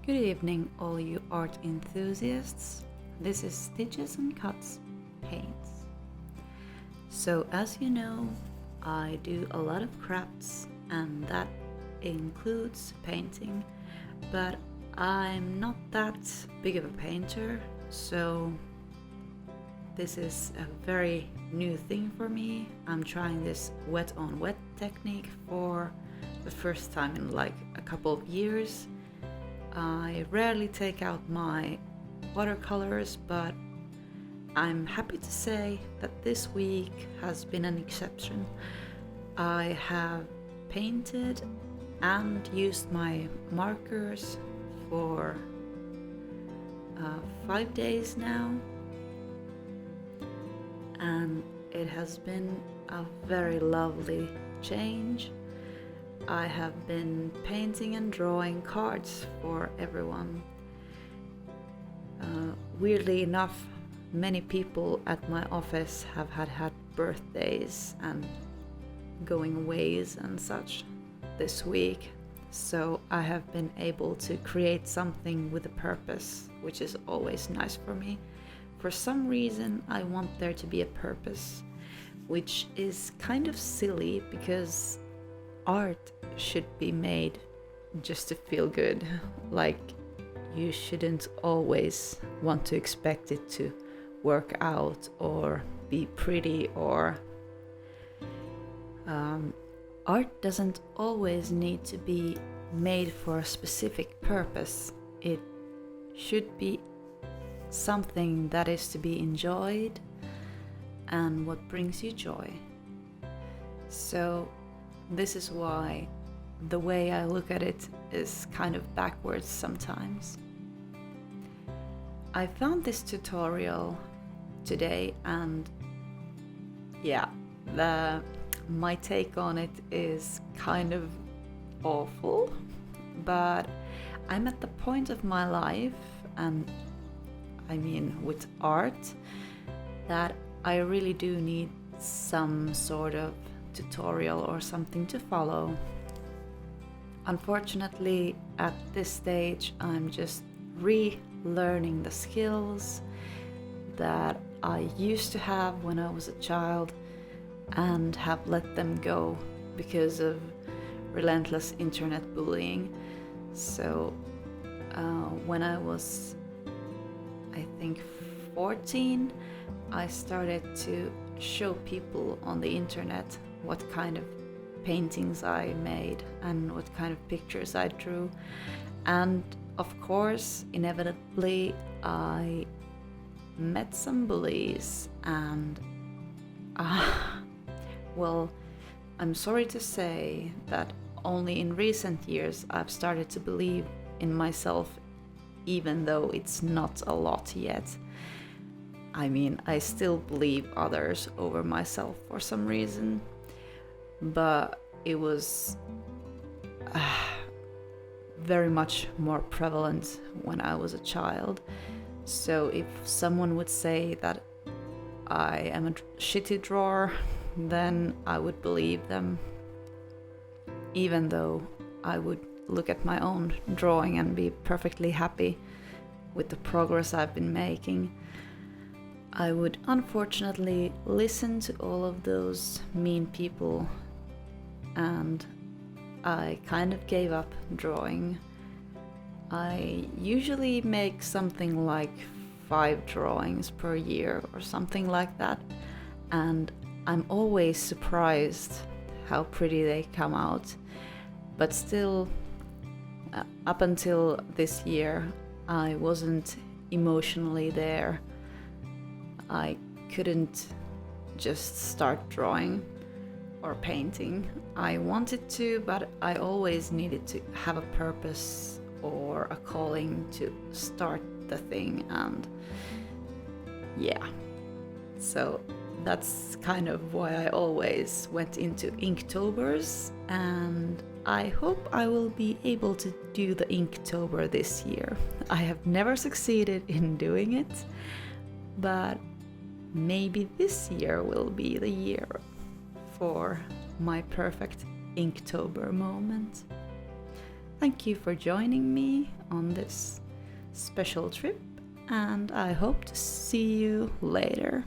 Good evening, all you art enthusiasts. This is Stitches and Cuts Paints. So, as you know, I do a lot of crafts, and that includes painting, but I'm not that big of a painter, so this is a very new thing for me. I'm trying this wet on wet technique for the first time in like a couple of years. I rarely take out my watercolors, but I'm happy to say that this week has been an exception. I have painted and used my markers for 5 days now, and it has been a very lovely change. I have been painting and drawing cards for everyone. Weirdly enough, many people at my office have had birthdays and going aways and such this week, so I have been able to create something with a purpose, which is always nice for me. For some reason, I want there to be a purpose, which is kind of silly because art should be made just to feel good. Like, you shouldn't always want to expect it to work out or be pretty, or art doesn't always need to be made for a specific purpose. It should be something that is to be enjoyed and what brings you joy. So this is why the way I look at it is kind of backwards sometimes. I found this tutorial today, and yeah, my take on it is kind of awful, but I'm at the point of my life, and I mean with art, that I really do need some sort of tutorial or something to follow. Unfortunately, at this stage, I'm just relearning the skills that I used to have when I was a child and have let them go because of relentless internet bullying. So when I was, I think, 14, I started to show people on the internet what kind of paintings I made and what kind of pictures I drew. And of course, inevitably, I met some bullies, and well, I'm sorry to say that only in recent years I've started to believe in myself, even though it's not a lot yet. I mean, I still believe others over myself for some reason, but it was very much more prevalent when I was a child. So if someone would say that I am a shitty drawer, then I would believe them, even though I would look at my own drawing and be perfectly happy with the progress I've been making. I would unfortunately listen to all of those mean people, and I kind of gave up drawing. I usually make something like 5 drawings per year or something like that, and I'm always surprised how pretty they come out. But still, up until this year, I wasn't emotionally there. I couldn't just start drawing or painting. I wanted to, but I always needed to have a purpose or a calling to start the thing, and yeah. So that's kind of why I always went into Inktober's, and I hope I will be able to do the Inktober this year. I have never succeeded in doing it, but maybe this year will be the year for my perfect Inktober moment. Thank you for joining me on this special trip, and I hope to see you later.